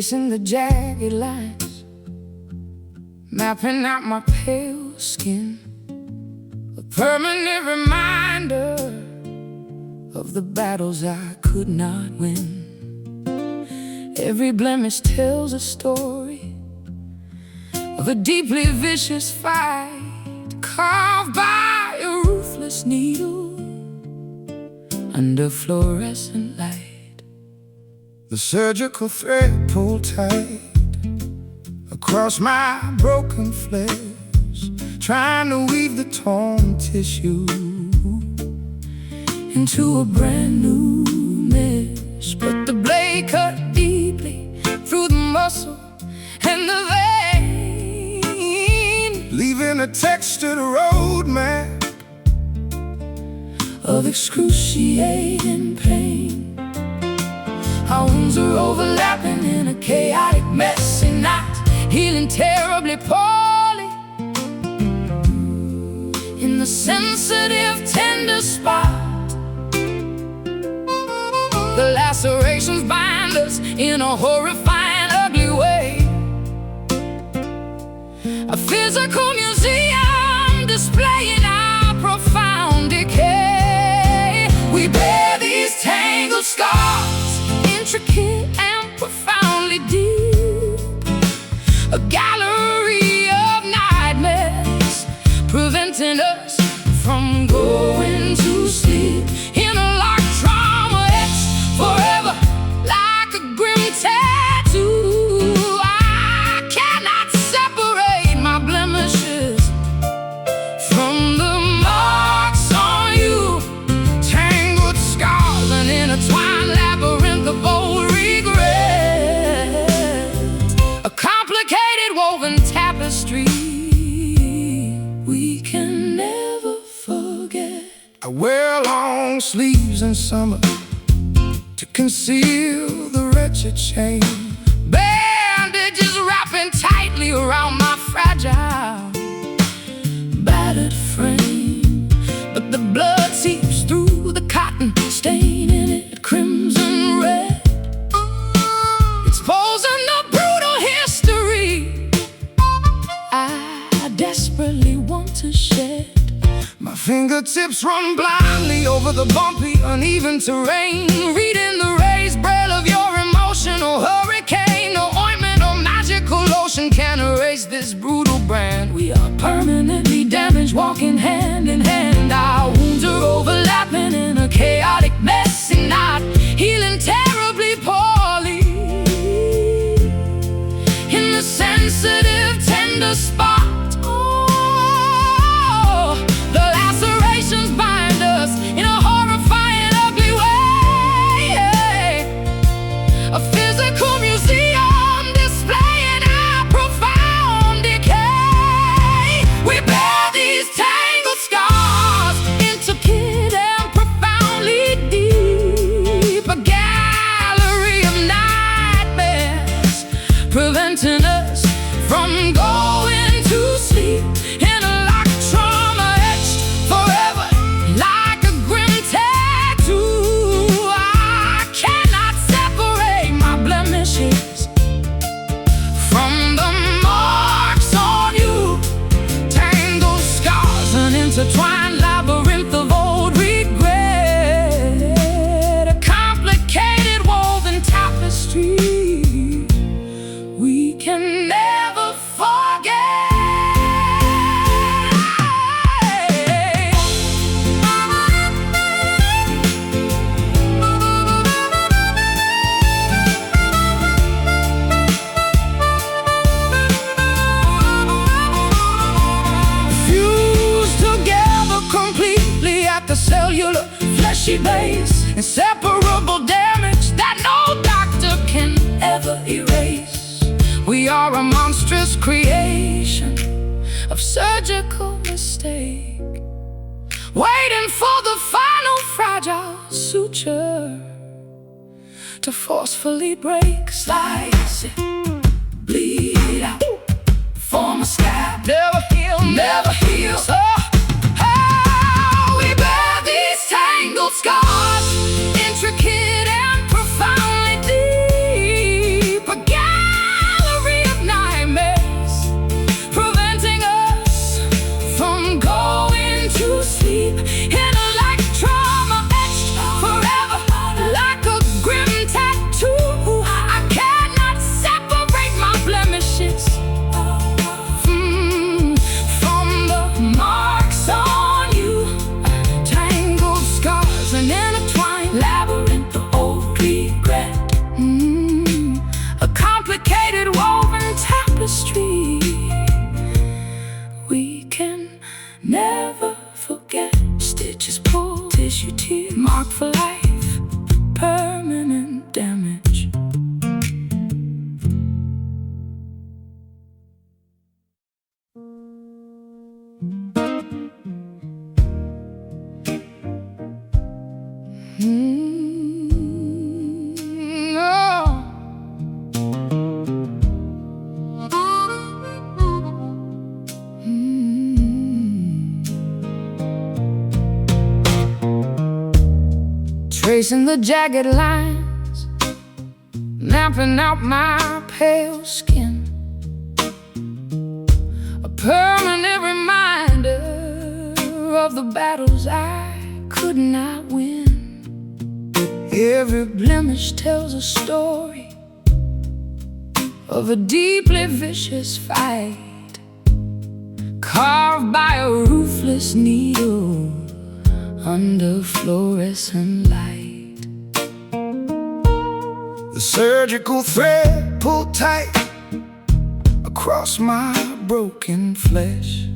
tracing the jagged lines, mapping out my pale skin, a permanent reminder of the battles I could not win. Every blemish tells a story of a deeply vicious fight, carved by a ruthless needle under fluorescent light. The surgical thread pulled tight across my broken flesh, trying to weave the torn tissue into a brand new mesh. But the blade cut deeply through the muscle and the vein, leaving a textured roadmap of excruciating pain. Our wounds are overlapping in a chaotic, messy knot, healing terribly poorly in the sensitive, tender spot. The lacerations bind us in a horrifying, ugly way. A physical museum displaying our profound decay. We bear these tangled scars, intricate and profoundly deep, a gallery of nightmares, preventing us from going to sleep. In a locked trauma, etched forever like a grim tattoo. I cannot separate my blemishes from the marks on you. Tangled scars, an intertwined labyrinth of old regret, a complicated woven tapestry we can never forget. I wear long sleeves in summer to conceal the wretched shame, bandages wrapping tightly around my fragile, battered frame. But the blood seeps through the cotton, staining it crimson red, exposing the brutal history I desperately want to shed. My fingertips run blindly over the bumpy, uneven terrain, reading the raised braille of your emotional hurricane. No ointment or magical lotion can erase this brutal brand. We are permanently damaged, walking hand in hand. Our wounds are overlapping in a chaotic, messy knot, healing terribly poorly in the sensitive, tender spot. The lacerations bind us in a horrifying, ugly way. A physical museum displaying our profound decay. We bear these tangled scars, intricate and profoundly deep, a gallery of nightmares, preventing us from going to sleep. In a locked trauma, etched forever like a grim tattoo. I cannot separate my blemishes from the marks on you. Tangled scars, an intertwined labyrinth of old regret, a complicated woven tapestry we can never forget. Fused together completely at the cellular, fleshy base, inseparable damage that no doctor can ever erase. We are a monstrous creation of surgical mistake, waiting for the final fragile suture to forcefully break. Slice it, bleed out, form a scab, never heal, never heal. We bear these tangled scars, intricate and profoundly deep, a tracing the jagged lines, mapping out my pale skin, a permanent reminder of the battles I could not win. Every blemish tells a story of a deeply vicious fight, carved by a ruthless needle under fluorescent light. The surgical thread pulled tight across my broken flesh,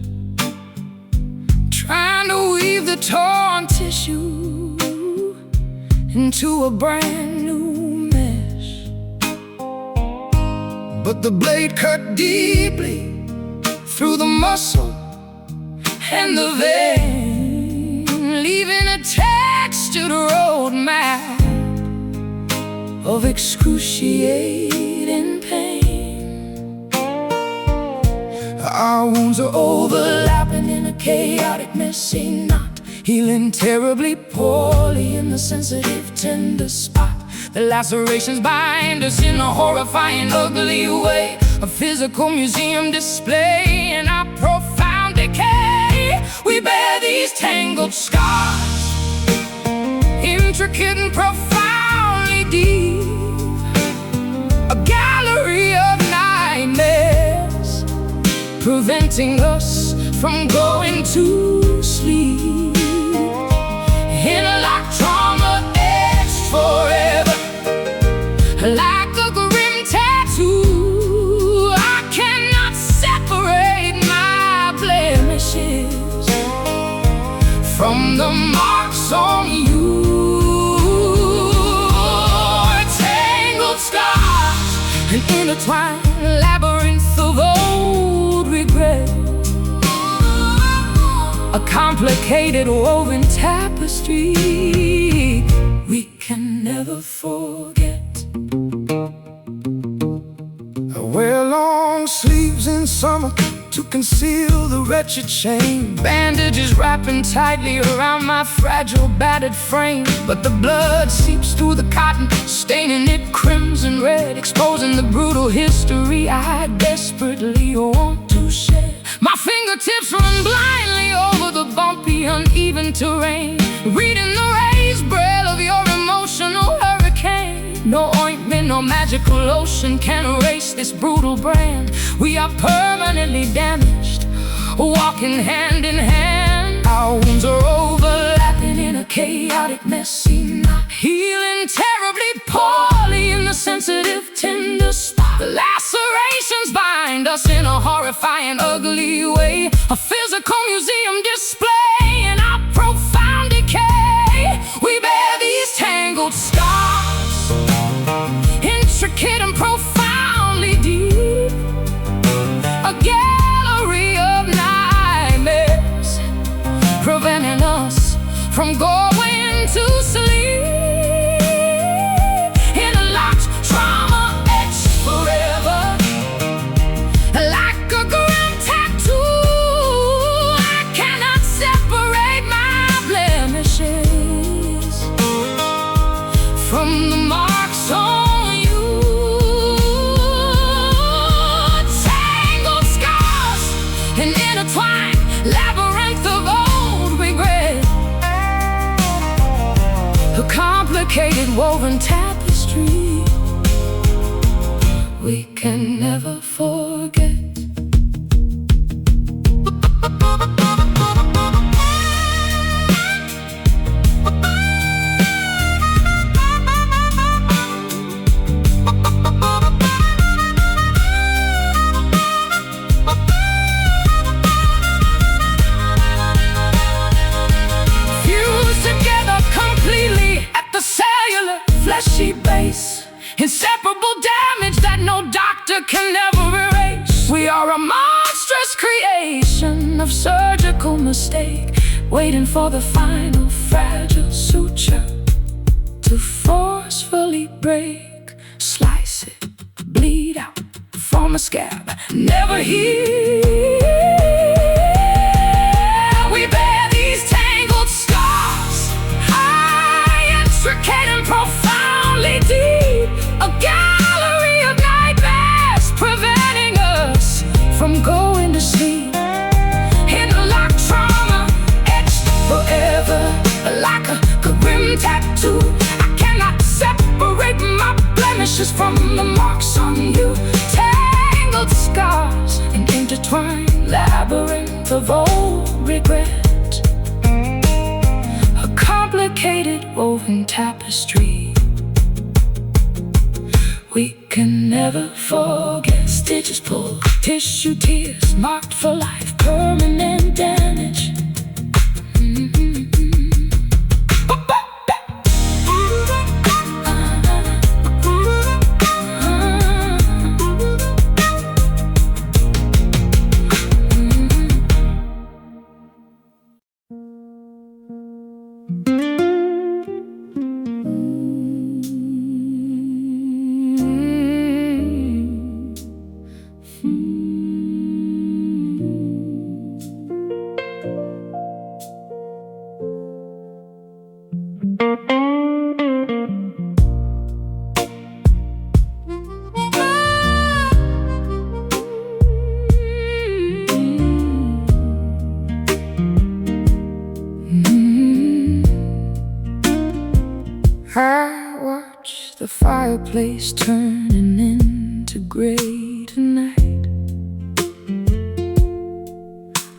trying to weave the torn tissue into a brand new mesh. But the blade cut deeply through the muscle and the vein, leaving a textured roadmap of excruciating pain. Our wounds are overlapping in a chaotic, messy knot, healing terribly poorly in the sensitive, tender spot. The lacerations bind us in a horrifying, ugly way, a physical museum display in our profound decay. We bear these tangled scars, intricate and profoundly deep, a gallery of nightmares, preventing us from going to sleep. Interlocked trauma etched forever, like a grim tattoo. I cannot separate my blemishes from the marks on you. Tangled scars, an intertwined labyrinth of old regret, a complicated woven tapestry we can never forget. I wear long sleeves in summer to conceal the wretched shame, bandages wrapping tightly around my fragile, battered frame. But the blood seeps through the cotton, staining it crimson red, exposing the brutal history I desperately want to shed. My fingertips run blindly over the bumpy, uneven terrain, reading the raised braille of your emotional hurricane. No ointment, no magical lotion can erase this brutal brand. We are permanently damaged, walking hand in hand. Our wounds are overlapping in a chaotic, messy knot, healing terribly poorly in the sensitive, tender spot. The lacerations bind us in a horrifying, ugly way, a physical museum display in our profound decay. We bear these tangled scars, intricate and profoundly deep, a gallery of nightmares, preventing us from going to sleep. Interlocked trauma etched forever, like a grim tattoo. I cannot separate my blemishes from the marks on you. Tangled scars, an intertwined labyrinth of old regret, a complicated woven tapestry we can never forget. Fused together completely at the cellular, fleshy base, inseparable damage that no doctor can ever erase. We are a monstrous creation of surgical mistake, waiting for the final fragile suture to forcefully break. Slice it, bleed out, form a scab, never heal. We bear these tangled scars, high intricate ashes from the marks on you, tangled scars, an intertwined labyrinth of old regret, a complicated woven tapestry we can never forget. Stitches pulled, tissue tears marked for life, permanent damage. I watch the fireplace turning into gray tonight.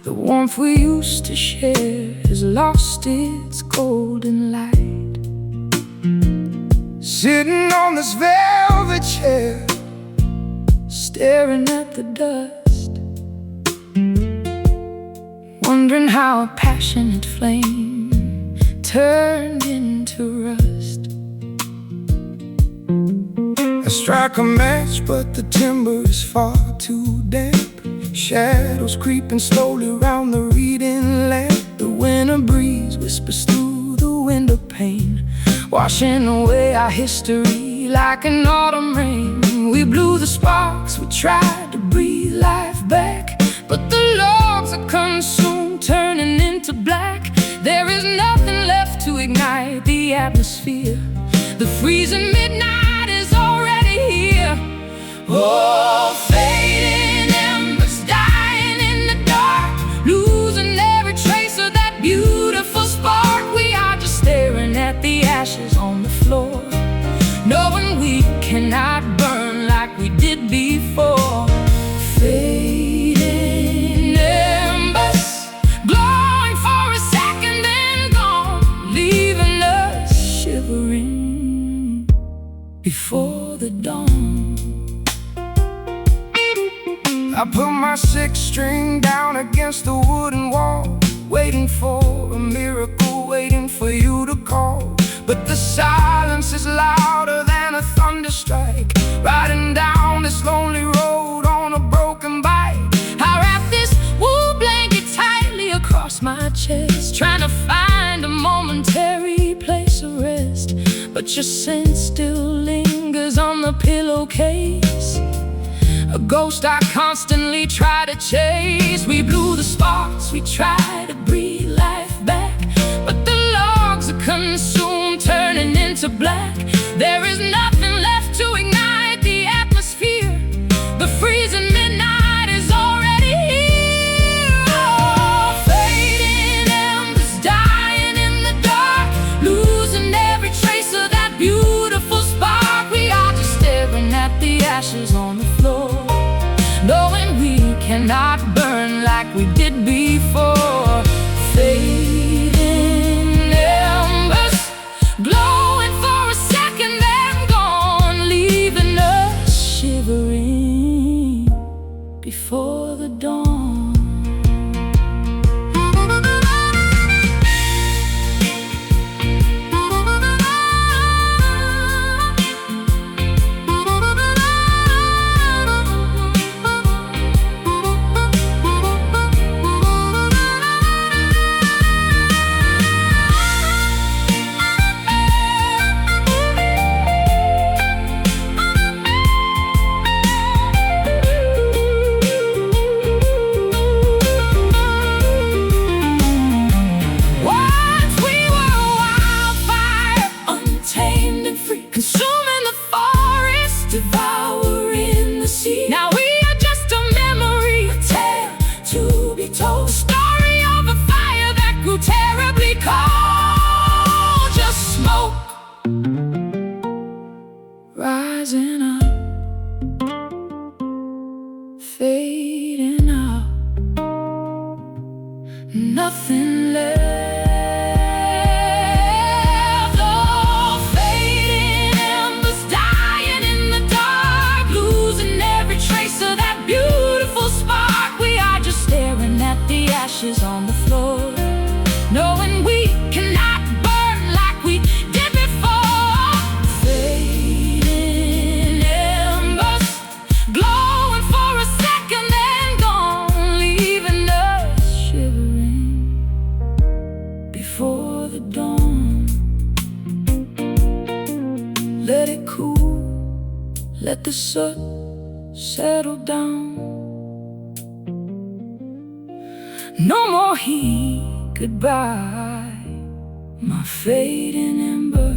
The warmth we used to share has lost its golden light. Sitting on this velvet chair, staring at the dust, wondering how a passionate flame turned into rust. I strike a match, but the timber is far too damp. Shadows creeping slowly round the reading lamp. The winter breeze whispers through the window pane, washing away our history like an autumn rain. We blew the sparks, we tried to breathe life back, but the logs are consumed, turning into black. There is nothing left to ignite the atmosphere. The freezing midnight is already here. Oh, fading embers dying in the dark, losing every trace of that beautiful spark. We are just staring at the ashes on the floor, knowing we cannot burn like we did before. Fading embers, glowing for a second and gone, leaving us shivering before the dawn. I put my sixth string down against the wooden wall, waiting for a miracle, waiting for you to call. But the silence is louder than a thunder strike, riding down this lonely road on a broken bike. I wrap this wool blanket tightly across my chest, trying to find a momentary place of rest. But your scent still lingers on the pillowcase, a ghost I constantly try to chase. We blew the sparks, we try to breathe life back, but the logs are consumed, turning into black. There is nothing left to ignite the atmosphere. The freezing midnight is already here. Oh, fading embers dying in the dark, losing every trace of that beautiful spark. We are just staring at the ashes on the floor, knowing we cannot burn like we did before. Fading embers, glowing for a second and gone, leaving us shivering before the dawn. nothing left. Oh, fading embers, dying in the dark, losing every trace of that beautiful spark. We are just staring at the ashes on the floor, knowing we cannot burn like we did before. Fading embers, glowing for a second and gone, leaving us shivering before the dawn. Let it cool, let the soot settle down. No more heat, goodbye, my fading ember.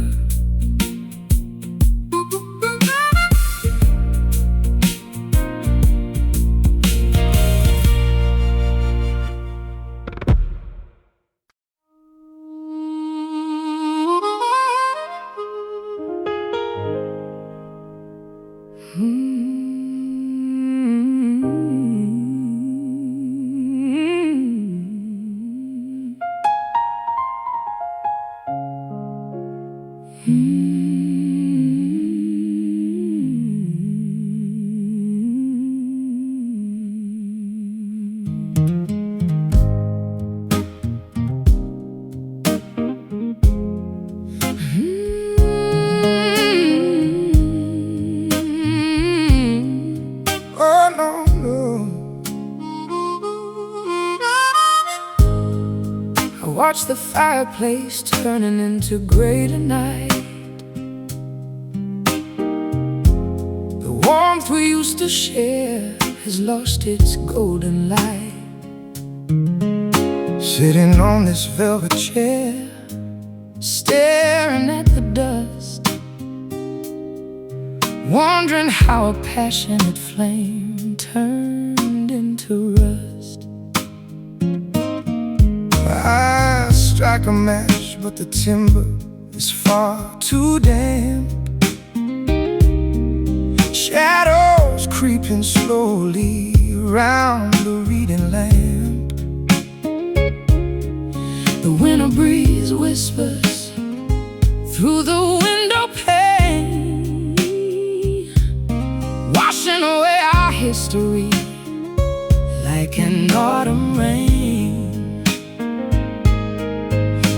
Watch the fireplace turning into gray tonight. The warmth we used to share has lost its golden light. Sitting on this velvet chair, staring at the dust, wondering how a passionate flame turned into rust. I strike a match, but the timber is far too damp. Shadows creeping slowly around the reading lamp. The winter breeze whispers through the window pane, washing away our history like an autumn rain.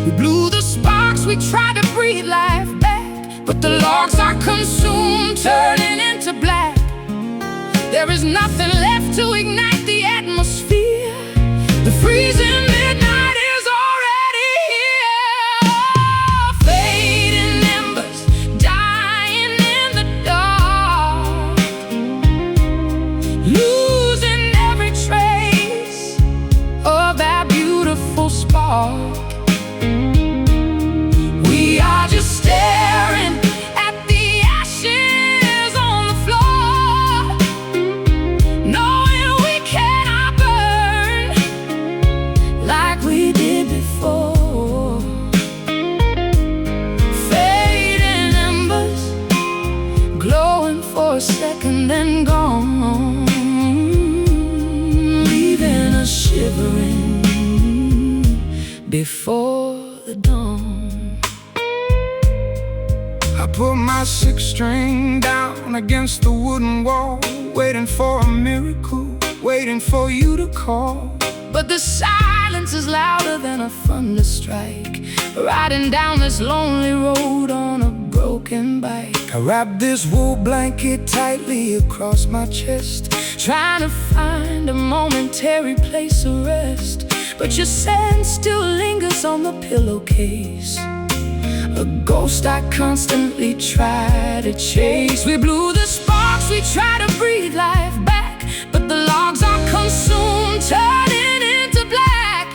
We blew the sparks, we tried to breathe life back, but the logs are consumed, turning into black. There is nothing left to ignite the atmosphere. The freezing midnight is already here. Fading embers, dying in the dark, losing every trace of that beautiful spark. We are just staring at the ashes on the floor, knowing we cannot burn like we did before. Fading embers, glowing for a second then gone, leaving us shivering before the dawn. I put my six string down against the wooden wall, waiting for a miracle, waiting for you to call. But the silence is louder than a thunder strike, riding down this lonely road on a broken bike. I wrap this wool blanket tightly across my chest, trying to find a momentary place of rest. But your scent still lingers on the pillowcase, a ghost I constantly try to chase. We blew the sparks, we try to breathe life back, but the logs are consumed, turning into black.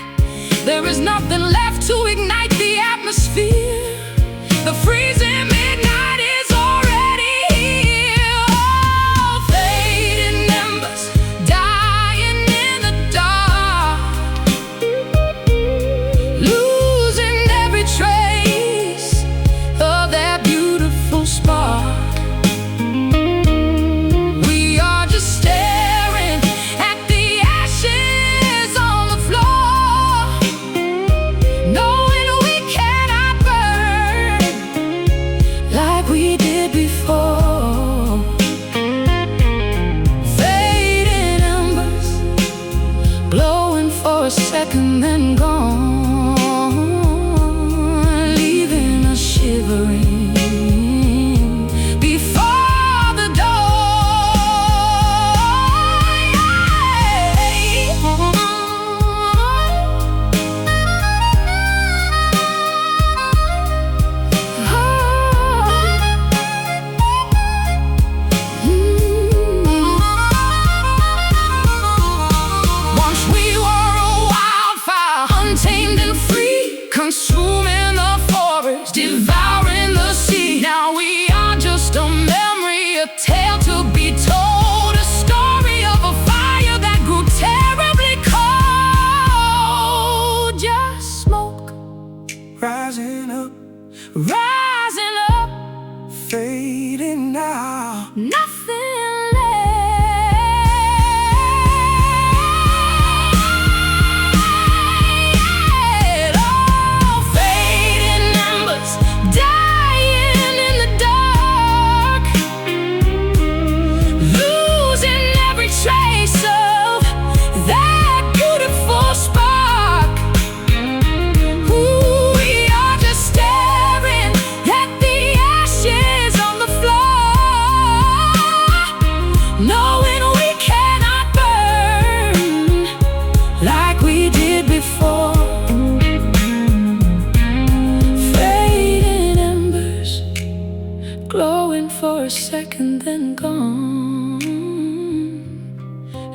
There is nothing left to ignite the atmosphere. The freezing midnight is already here. Oh, fading embers, dying in the dark, losing every trace of that beautiful spark. We are just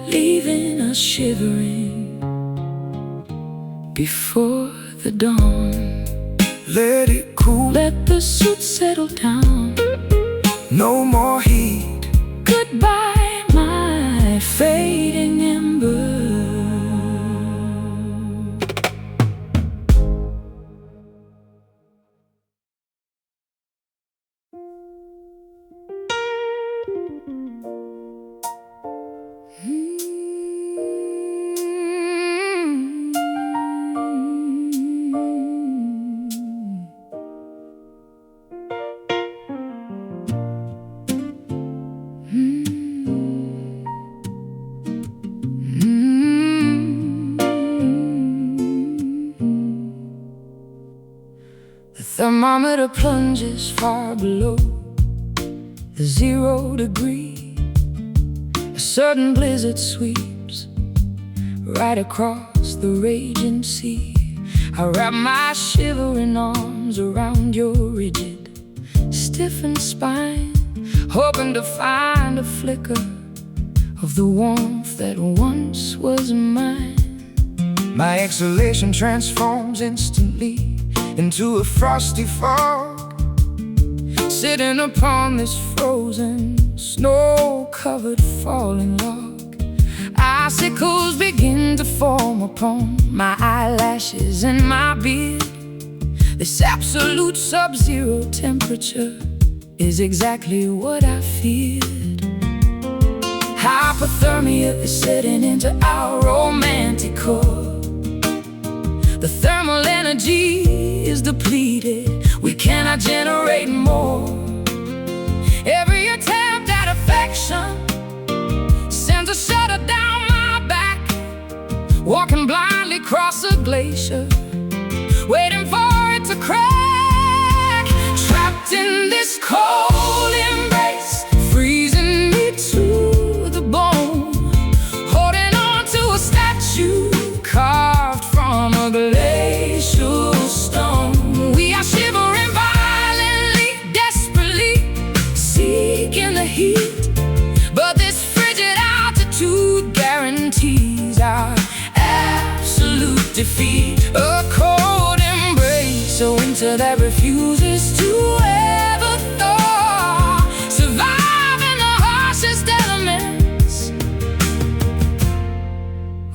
leaving us shivering before the dawn. Let it cool, let the suit settle down. No more heat. Goodbye, my fading ember. Thermometer plunges far below the 0 degree. A sudden blizzard sweeps right across the raging sea. I wrap my shivering arms around your rigid, stiffened spine, hoping to find a flicker of the warmth that once was mine. My exhalation transforms instantly into a frosty fog, sitting upon this frozen, snow-covered falling log. Icicles begin to form upon my eyelashes and my beard. This absolute sub-zero temperature is exactly what I feared. Hypothermia is setting into our romantic core. The thermal energy is depleted, we cannot generate more. Every attempt at affection sends a shudder down my back. Walking blindly across a glacier, waiting for it to crack. Trapped in this cold embrace, freezing me to the bone. Holding on to a statue carved from a glacial stone. We are shivering violently, desperately seeking the heat, but this frigid altitude guarantees our absolute defeat. A cold embrace, a winter that refuses to ever thaw. Surviving the harshest elements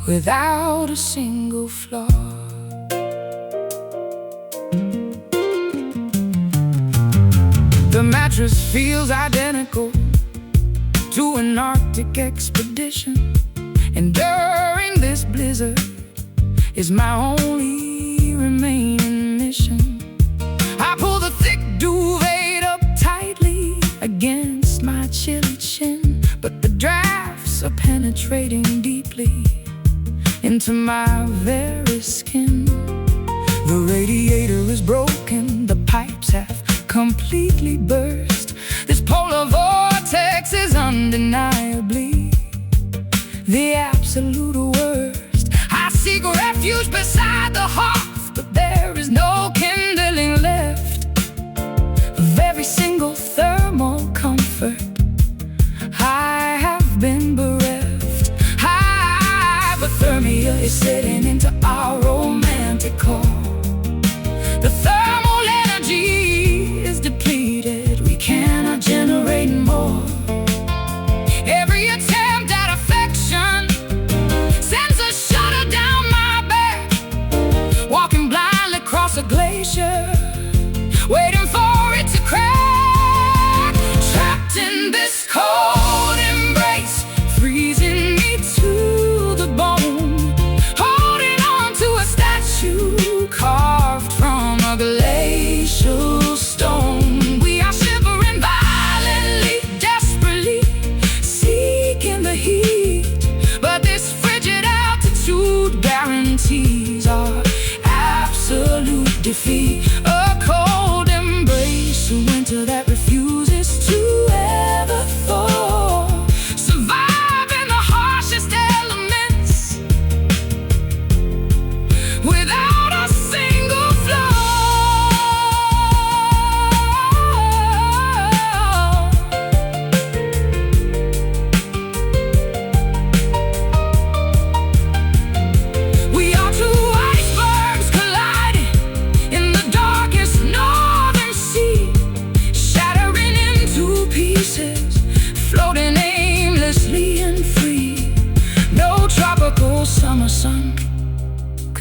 without a single flaw. The mattress feels identical to an Arctic expedition, and during this blizzard is my only remaining mission. I pull the thick duvet up tightly against my chilly chin, but the drafts are penetrating deeply into my very skin. The radiator is broken, the pipes have completely burst. This polar vortex is undeniably the absolute worst. I seek refuge beside the hearth, but there is no kindling left of every single thermal comfort I have been bereft. Hypothermia is setting into our romantic core. The thermal energy is depleted, we cannot generate more. Every attempt at affection sends a shudder down my back. Walking blindly across a glacier, waiting for it to crack. Trapped in this cold embrace, freezing me to the bone. Holding on to a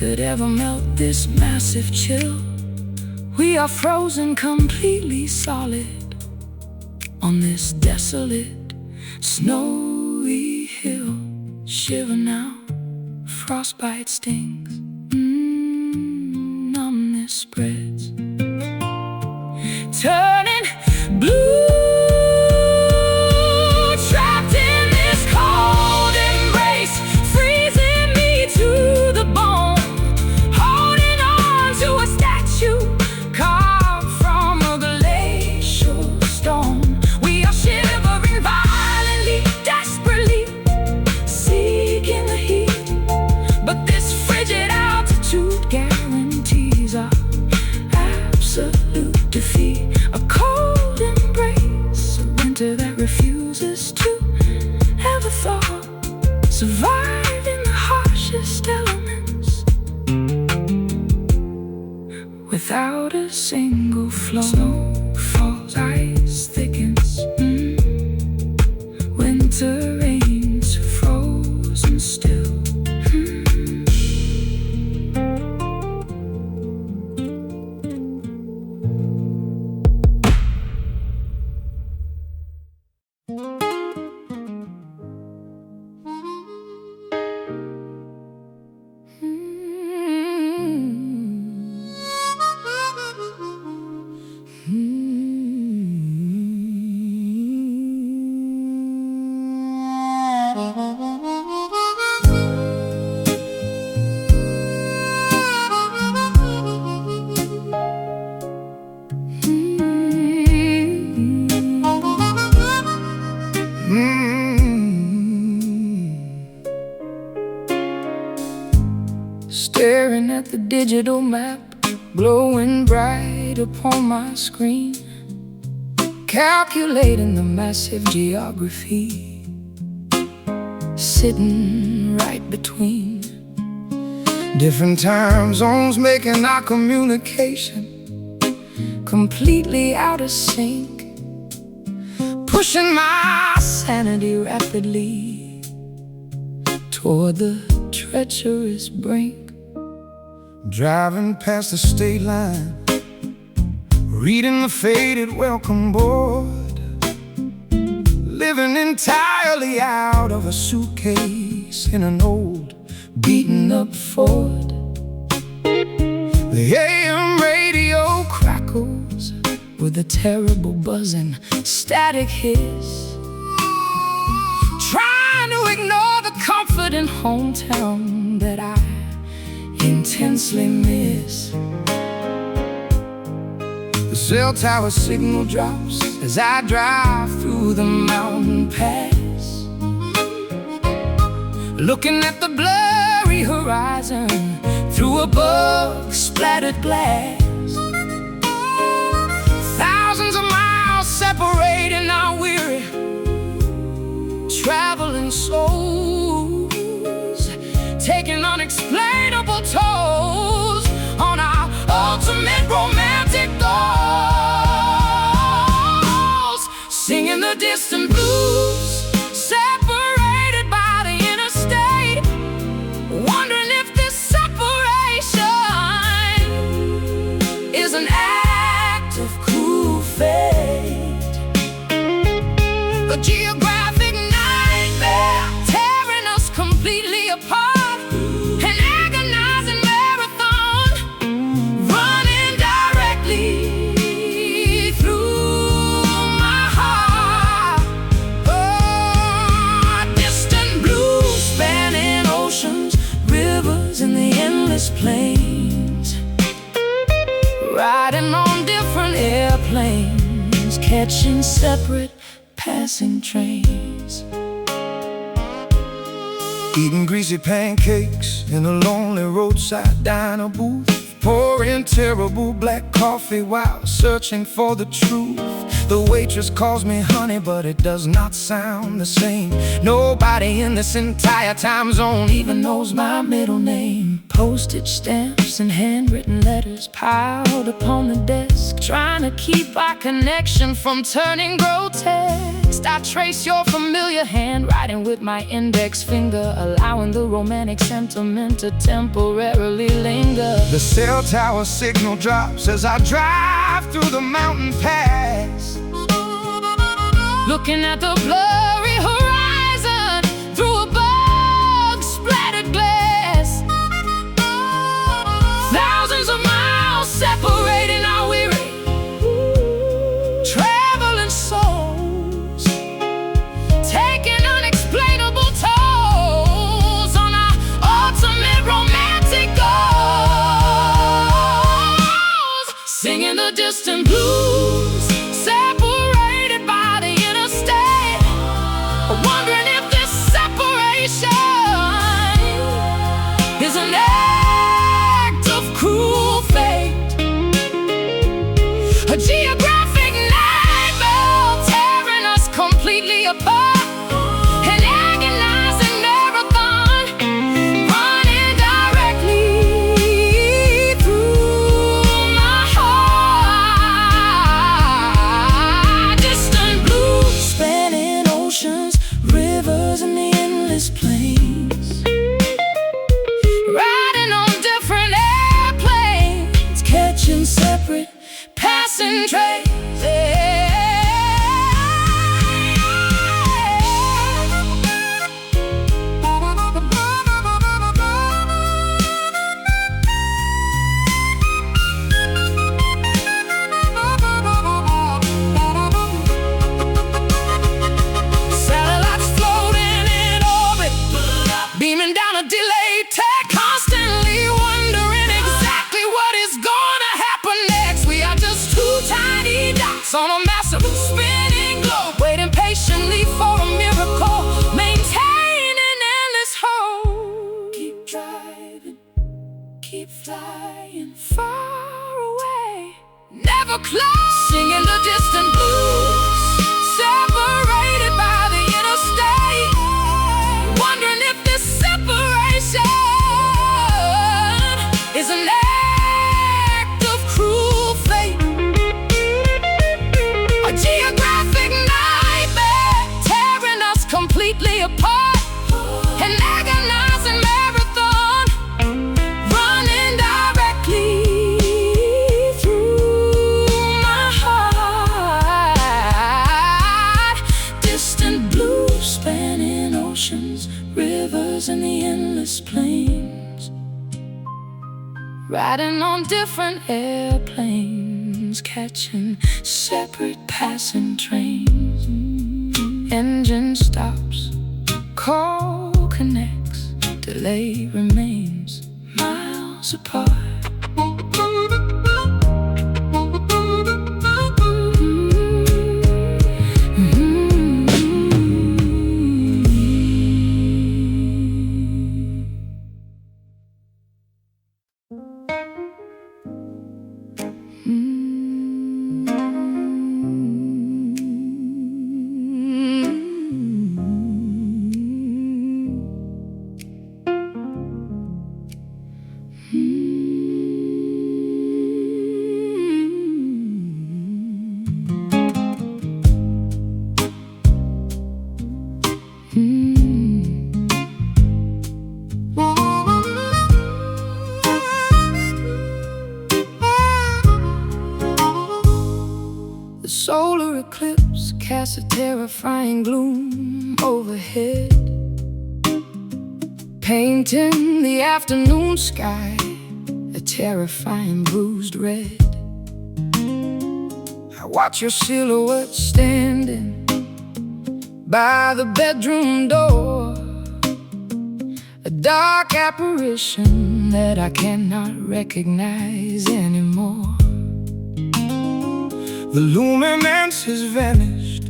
could ever melt this massive chill. We are frozen completely solid on this desolate, snowy hill. Shiver now, frostbite stings, numbness spreads, turning blue. Refuses to ever thaw, survive in the harshest elements without a single flaw. Snow falls, ice thickens, winter rains frozen still. Staring at the digital map, glowing bright upon my screen, calculating the massive geography, sitting right between different time zones, making our communication completely out of sync, pushing my sanity rapidly toward the treacherous brink. Driving past the state line, reading the faded welcome board, living entirely out of a suitcase in an old beaten up Ford. The AM radio crackles with a terrible buzzing static hiss, trying to ignore the comfort in hometown that I intensely miss. The cell tower signal drops as I drive through the mountain pass, looking at the blurry horizon through a bug-splattered glass. Thousands of miles separating our weary traveling souls, taking unexplainable tolls on our ultimate romantic goals, singing the distant blues, separated by the interstate, wondering if this separation is an act of cruel fate, a geographic nightmare tearing us completely apart. Planes, riding on different airplanes, catching separate passing trains, eating greasy pancakes in a lonely roadside diner booth, pouring terrible black coffee while searching for the truth. The waitress calls me honey, but it does not sound the same. Nobody in this entire time zone even knows my middle name. Postage stamps and handwritten letters piled upon the desk, trying to keep our connection from turning grotesque. wrist, I trace your familiar hand, writing with my index finger, allowing the romantic sentiment to temporarily linger. The cell tower signal drops as I drive through the mountain pass, looking at the blurry horizon through a bug-splattered glass. Thousands of miles separating our weary traveling souls, taking unexplainable tolls on our ultimate romantic goals. Singing the distant blues, separated by the interstate, wondering if this separation is an act of cruel fate, a geographic nightmare tearing us completely apart, an agonizing marathon running directly through my heart. Distant blue, spanning oceans, rivers, and the endless plains, riding on different airplanes, catching separate passing trains. Satellites floating in orbit, beaming down a delayed tech, constantly wondering exactly what is gonna happen next. We are just two tiny dots on a massive spinning globe, waiting patiently for a miracle, maintaining endless hope. Keep driving, keep flying far away, never close. Singing the distant blues, separated by the interstate, wondering if this separation is an act of cruel fate, a geographic nightmare tearing us completely apart, an agonizing marathon running directly through my heart. Distant blue, spanning oceans, rivers, and the endless plains, riding on different airplanes, catching separate passing trains. Engine stops, call connects, delay remains miles apart. The solar eclipse casts a terrifying gloom overhead, painting the afternoon sky a terrifying bruised red. I watch your silhouette standing by the bedroom door, a dark apparition that I cannot recognize anymore. The luminance has vanished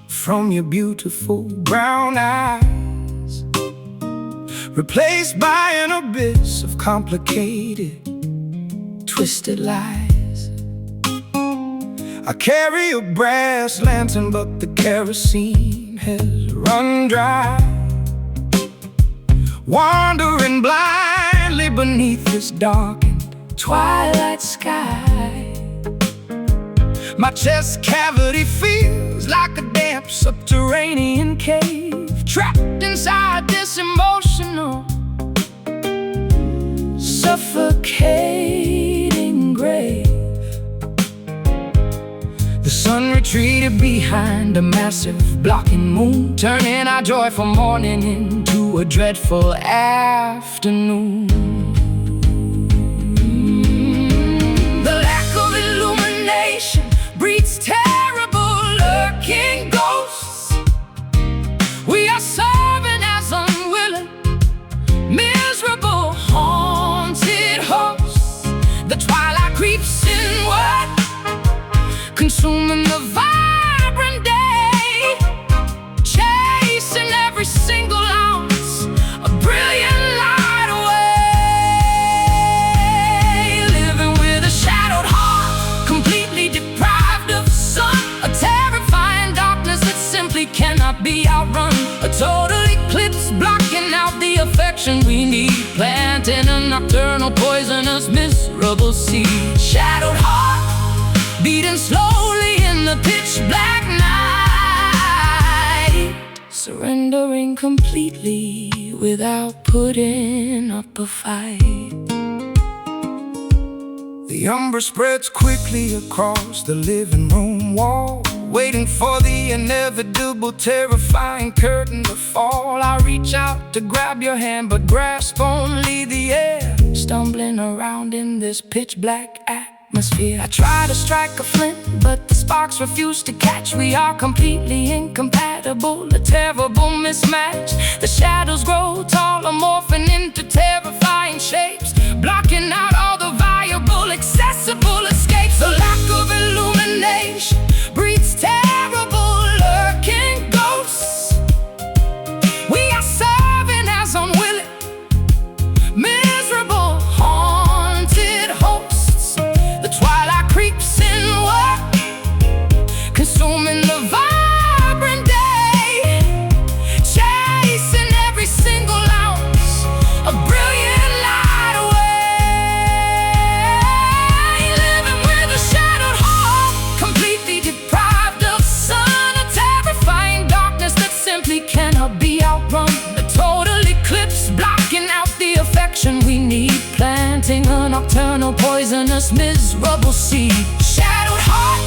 from your beautiful brown eyes, replaced by an abyss of complicated, twisted lies. I carry a brass lantern, but the kerosene has run dry, wandering blindly beneath this darkened twilight sky. My chest cavity feels like a damn damp subterranean cave, trapped inside this emotional, suffocating grave. The sun retreated behind a massive blocking moon, turning our joyful morning into a dreadful afternoon. The lack of illumination breeds terrible lurking ghosts. We are serving as unwilling, miserable, haunted hosts. The twilight creeps inward, consuming the vibrant day, chasing every single ounce of brilliant light away. Living with a shadowed heart, completely deprived of sun, a terrifying darkness that simply cannot be outrun. A total eclipse blocking out the affection we need, planting a nocturnal, poisonous, miserable seed. Shadowed heart, beating slowly in the pitch black night, surrendering completely without putting up a fight. The umber spreads quickly across the living room wall, waiting for the inevitable, terrifying curtain to fall. I reach out to grab your hand, but grasp only the air, stumbling around in this pitch black atmosphere. I try to strike a flint, but the sparks refuse to catch. We are completely incompatible, a terrible mismatch. The shadows grow taller, morphing into terrifying shapes, blocking out all the viable, accessible escapes. The lack of illumination breeds terrible, lurking ghosts. We are serving as unwilling, miserable, haunted hosts. The twilight creeps inward, consuming the vibrant day, chasing every single ounce of brilliant light away. Living with a shadowed heart, completely deprived of sun, a terrifying darkness that simply cannot be outrun. A total eclipse blocking out the affection we need, planting a nocturnal, poisonous, miserable seed. Shadowed heart,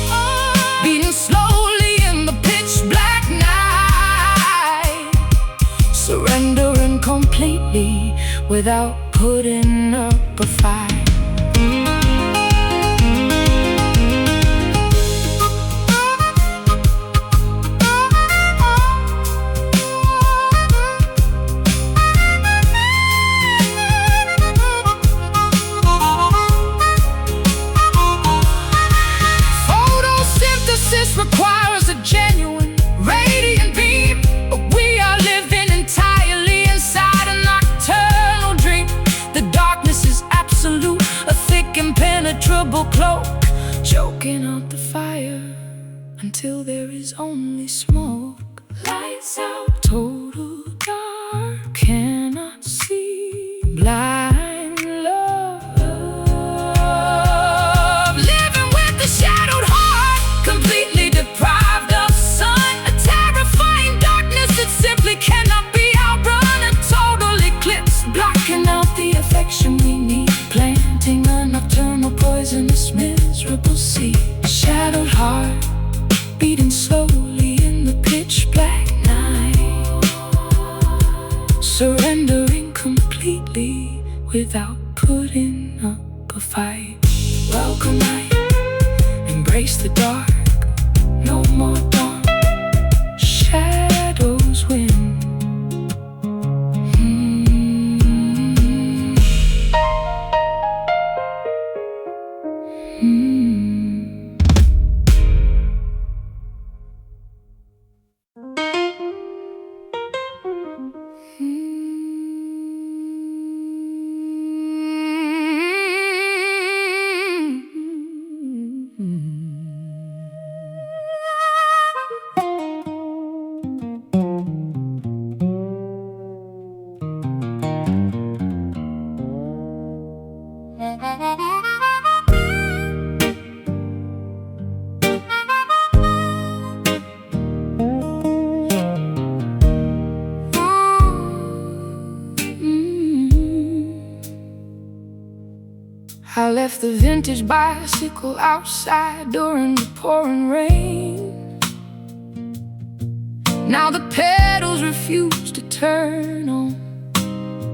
beating slowly in the pitch black night, surrendering completely without putting up a fight. Photosynthesis requires a genuine, radiant beam, but we are living entirely inside a nocturnal dream. The darkness is absolute, a thick impenetrable cloak, choking out the fire until there is only smoke. Lights out, total dark, cannot see, blind love. Living with the shadowed heart, completely deprived of sun, a terrifying darkness that simply cannot be outrun. A total eclipse blocking out the affection we need, planting a nocturnal, poisonous, miserable seed. Shadowed heart, beating slowly in the pitch black night, surrendering completely without putting up a fight. Welcome night, embrace the dark, no more dawn, shadows win. I left the vintage bicycle outside during the pouring rain. Now the pedals refuse to turn on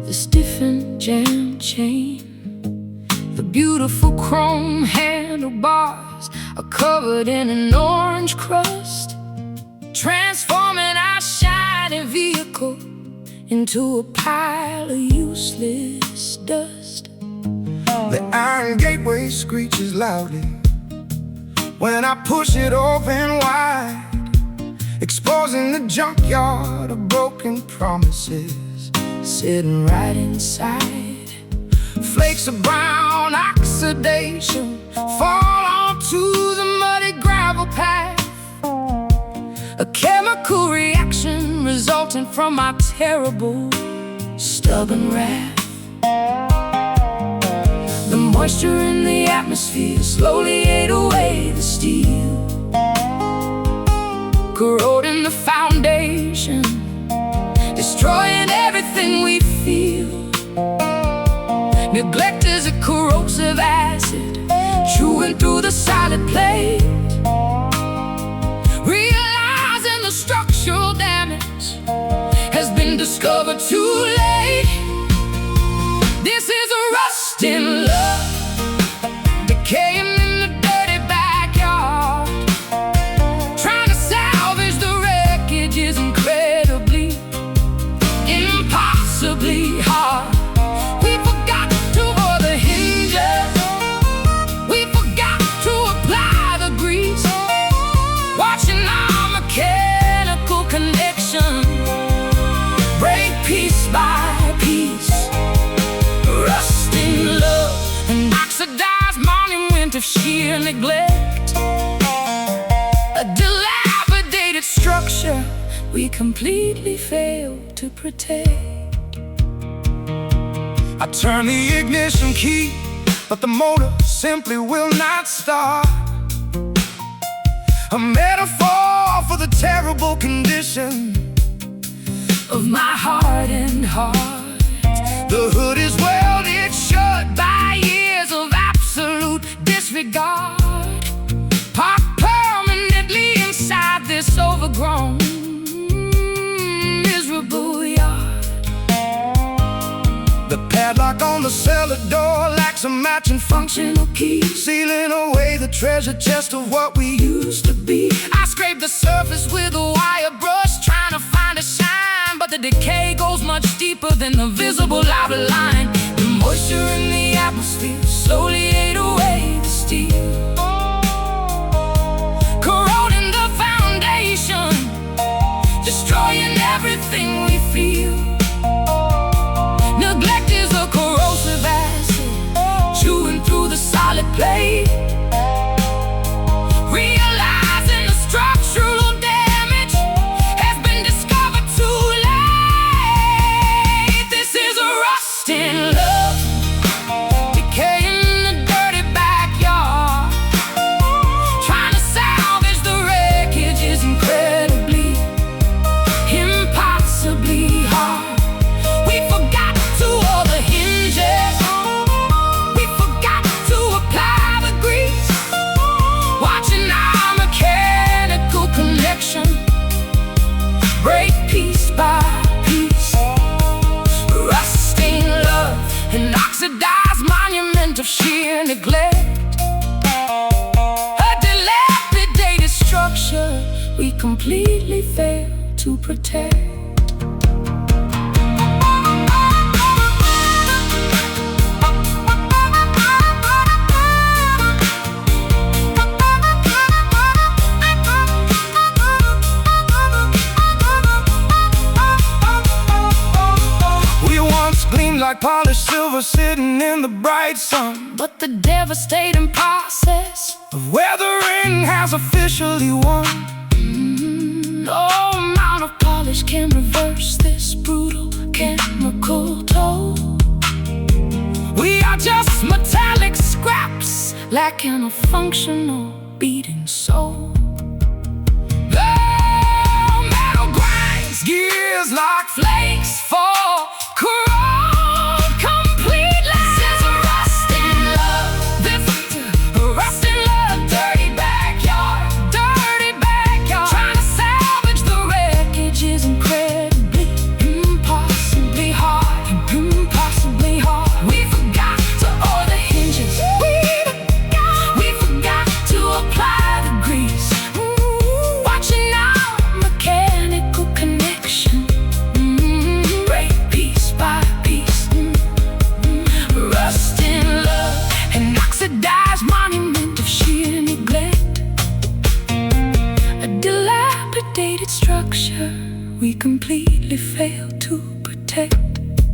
the stiffened jam chain. The beautiful chrome handlebars are covered in an orange crust, transforming our shiny vehicle into a pile of useless dust. The iron gateway screeches loudly when I push it open wide, exposing the junkyard of broken promises sitting right inside. Flakes of brown oxidation fall onto the muddy gravel path, a chemical reaction resulting from my terrible, stubborn wrath. The moisture in the atmosphere slowly ate away the steel, corroding the foundation, destroying everything we feel. Neglect is a corrosive acid, chewing through the solid plate. Realizing the structural damage has been discovered too late. This is a rust in love, decaying in the dirty backyard. Trying to salvage the wreckage is incredibly, impossibly hard. We forgot to oil the hinges, we forgot to apply the grease, watching our mechanical connection break piece by piece. Rusting love, an oxidized monument of sheer neglect, a dilapidated structure we completely failed to protect. I turn the ignition key, but the motor simply will not start. A metaphor for the terrible condition Of my hardened heart. The hood is welded shut By years of absolute disregard, parked permanently inside this overgrown, miserable yard. The padlock on the cellar door lacks a matching Functional key, sealing away the treasure chest of what we used to be. I scrape the surface with a wire brush, trying to find a shine, but the decay goes much deeper than the visible outer line. The moisture in the atmosphere slowly ate away the steel, corroding the foundation, destroying everything we feel. Neglect is a corrosive acid, chewing through the solid plate. Realizing the structural damage has been discovered too late. This is a rust in love, decaying in the dirty backyard. Trying to salvage the wreckage is incredibly, impossibly hard. We forgot to oil the hinges, we forgot to apply the grease, watching our mechanical connection break piece by piece. Rusting love, an oxidized monument of sheer neglect, a dilapidated structure we completely failed to protect. Gleamed like polished silver sitting in the bright sun, But the devastating process of weathering has officially won. no amount of polish can reverse this brutal chemical toll. We are just Metallic scraps lacking a functional beating soul. The metal grinds, gears like flakes fall, corrode completely. This is a rusting love,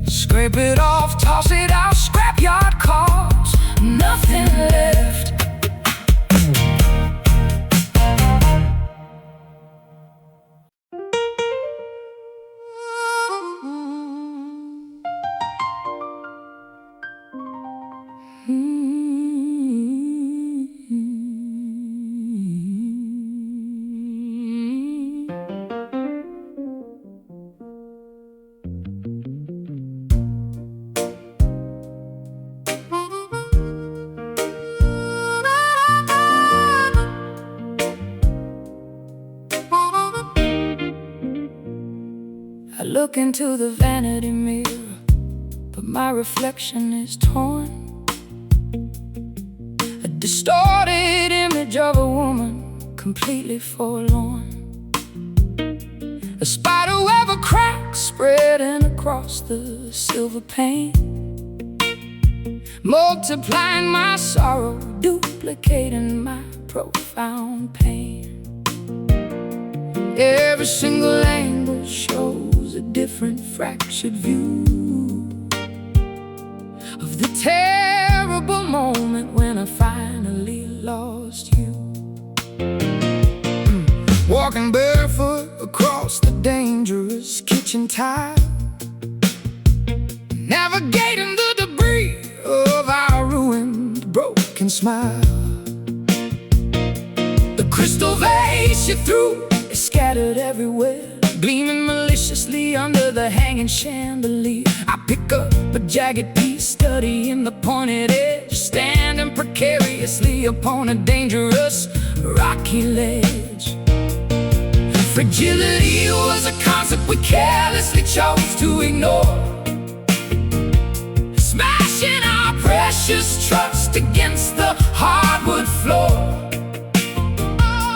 Scrape it off, toss it out, scrapyard cars, nothing left. I look into the vanity mirror, but my reflection is torn. A distorted image of a woman, completely forlorn. A spiderweb of cracks spreading across the silver pane, multiplying my sorrow, duplicating my profound pain. Every single angle shows a different fractured view of the terrible moment when I finally lost you. Walking barefoot across the dangerous kitchen tile, navigating the debris of our ruined, broken smile. The crystal vase you threw is scattered everywhere, gleaming maliciously under the hanging chandelier. I pick up a jagged piece, studying the pointed edge, standing precariously upon a dangerous, rocky ledge. Fragility was a concept we carelessly chose to ignore, smashing our precious trust against the hardwood floor.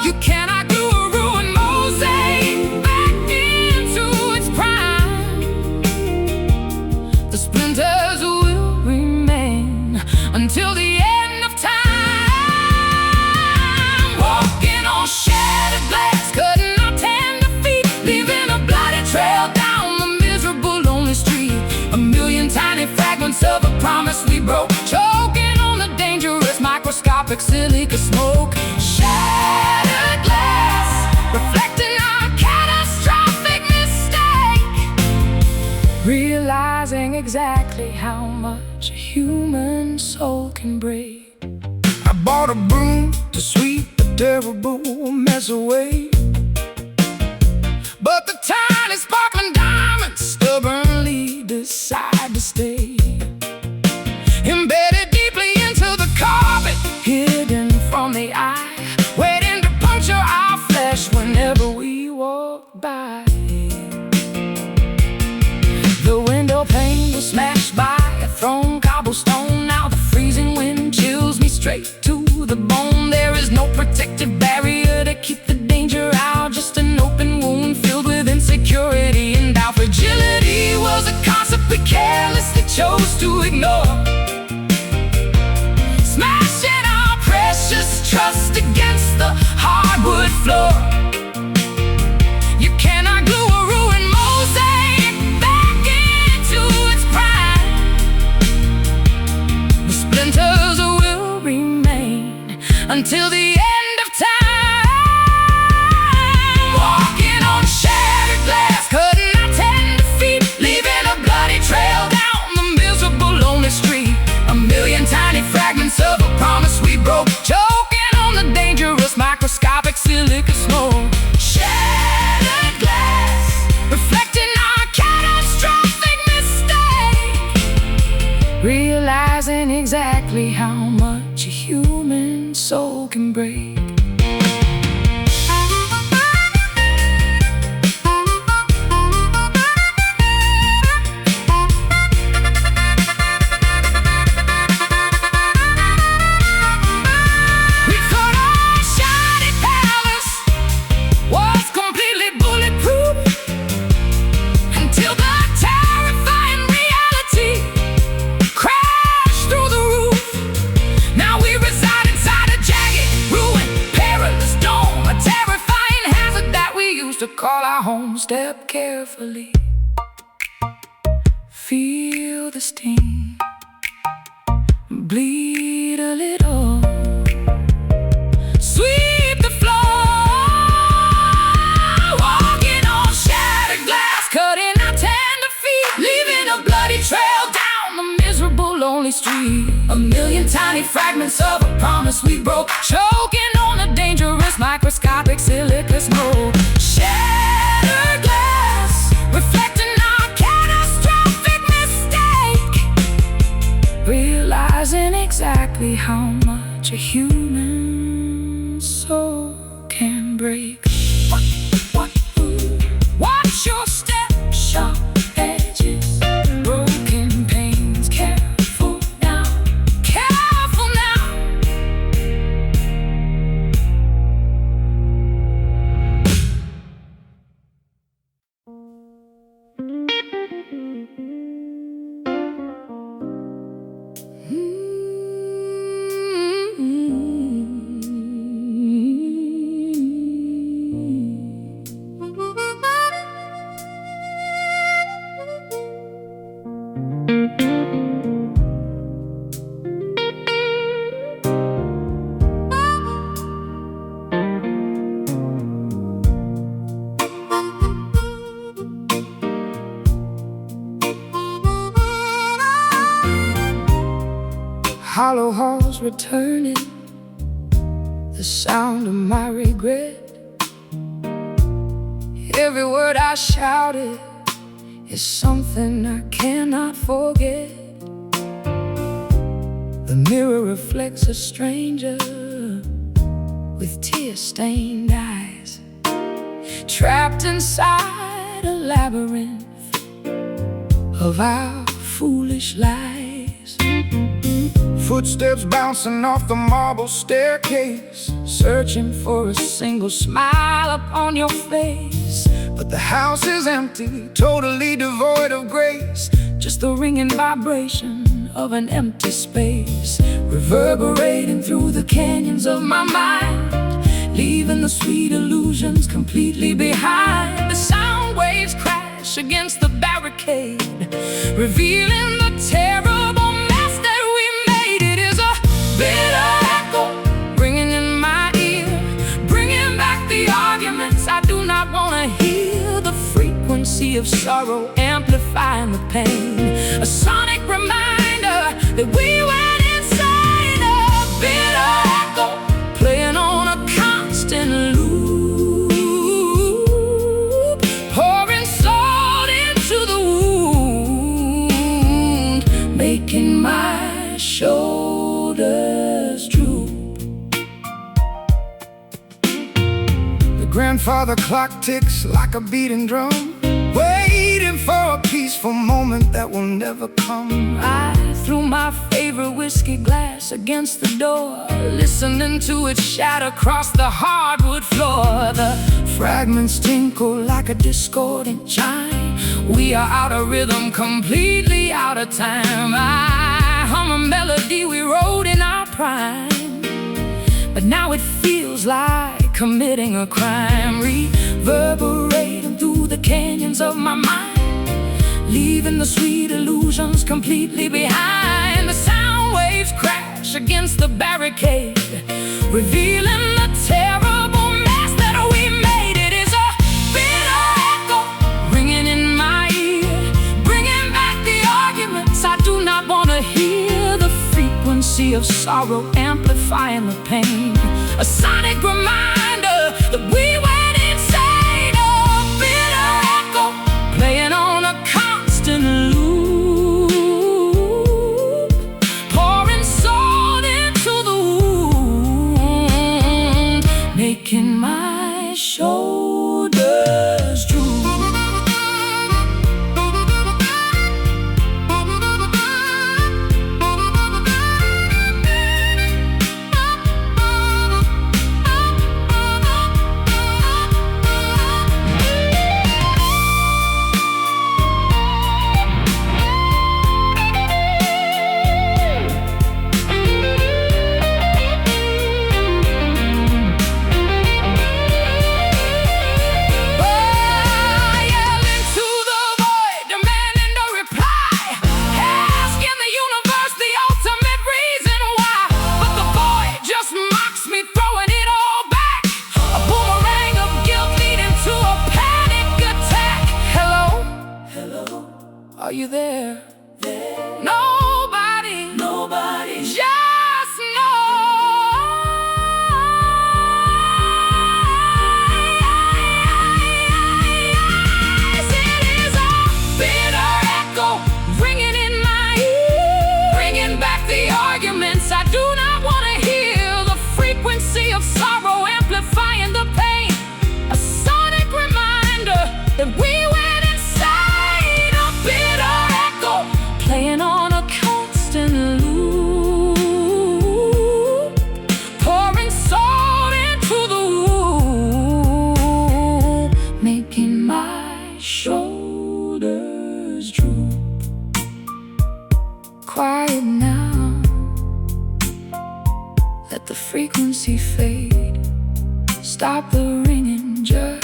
You cannot glue a ruined mosaic back into its prime. The splinters will remain until the end of time. Walking on shattered glass, cutting our tender feet, leaving a bloody trail down the miserable, lonely street. A million tiny fragments of a promise we broke, choking on the dangerous, microscopic silica smoke. Shattered glass, reflecting our catastrophic mistake, realizing exactly how much a human soul can break. I bought a broom to sweep the terrible mess away, but the tiny sparkling diamonds stubbornly decide to stay, embedded deeply into the carpet, hidden from the eye, waiting to puncture our flesh whenever we walk by. The window pane was smashed by a thrown cobblestone. Now the freezing wind chills me straight to the bone. There is no protective barrier to keep the danger out, just an open wound filled with insecurity and doubt. Fragility was a concept we carelessly chose to ignore, smashing our precious trust against the hardwood floor. You cannot glue a ruined mosaic back into its prime. The splinters will remain until the end of time. Walking on shattered glass, cutting our tender feet, leaving a bloody trail down the miserable, lonely street. A million tiny fragments of a promise we broke, choking on the dangerous, microscopic silica smoke. Shattered glass, reflecting our catastrophic mistake, realizing exactly how much a human soul can break. To call our home, step carefully, feel the sting, bleed a little, sweep the floor, walking on shattered glass, cutting our tender feet, leaving a bloody trail down the miserable, lonely street. A million tiny fragments of a promise we broke, choking on the dangerous microscopic silica snow. Shattered glass, reflecting our catastrophic mistake, realizing exactly how much a human soul can break. Watch your step, sharp edges, broken pains. Careful now, careful now. Hollow halls returning, the sound of my regret. Every word I shouted is something I cannot forget. The mirror reflects a stranger with tear-stained eyes, trapped inside a labyrinth of our foolish lies. Footsteps bouncing off the marble staircase, Searching for a single smile upon your face, but the house is empty, totally devoid of grace. just the ringing vibration of an empty space, reverberating through the canyons of my mind, leaving the sweet illusions completely behind. The sound waves crash against the barricade, revealing the terrible mess that we made. It is a bitter echo ringing in my ear, bringing back the arguments I do not want to hear. The frequency of sorrow amplifying the pain, a sonic reminder that we went insane. A bitter echo playing on a constant loop, pouring salt into the wound, making my shoulders droop. The grandfather clock ticks like a beating drum, waiting for a peaceful moment that will never come. I threw my favorite whiskey glass against the door, listening to it shatter across the hardwood floor. The fragments tinkle like a discordant chime. We are out of rhythm, completely out of time. I hum a melody we wrote in our prime, but now it feels like committing a crime, reverberating through the canyons of my mind, leaving the sweet illusions completely behind. The sound waves crash against the barricade, revealing the terrible mess that we made. It is a bitter echo ringing in my ear, bringing back the arguments I do not want to hear. The frequency of sorrow amplifying the pain, a sonic reminder that we went insane. A bitter echo playing on a constant loop, pouring salt into the wound, making my shoulders droop. there. Nobody just knows. It is a bitter echo ringing in my ear, bringing back the arguments I do not want to hear. The frequency of sorrow amplifying the pain, a sonic reminder that we went insane. A bitter echo playing on a constant loop, pouring salt into the wound, making my shoulders droop. Quiet now, let the frequency fade. Stop the ringing, just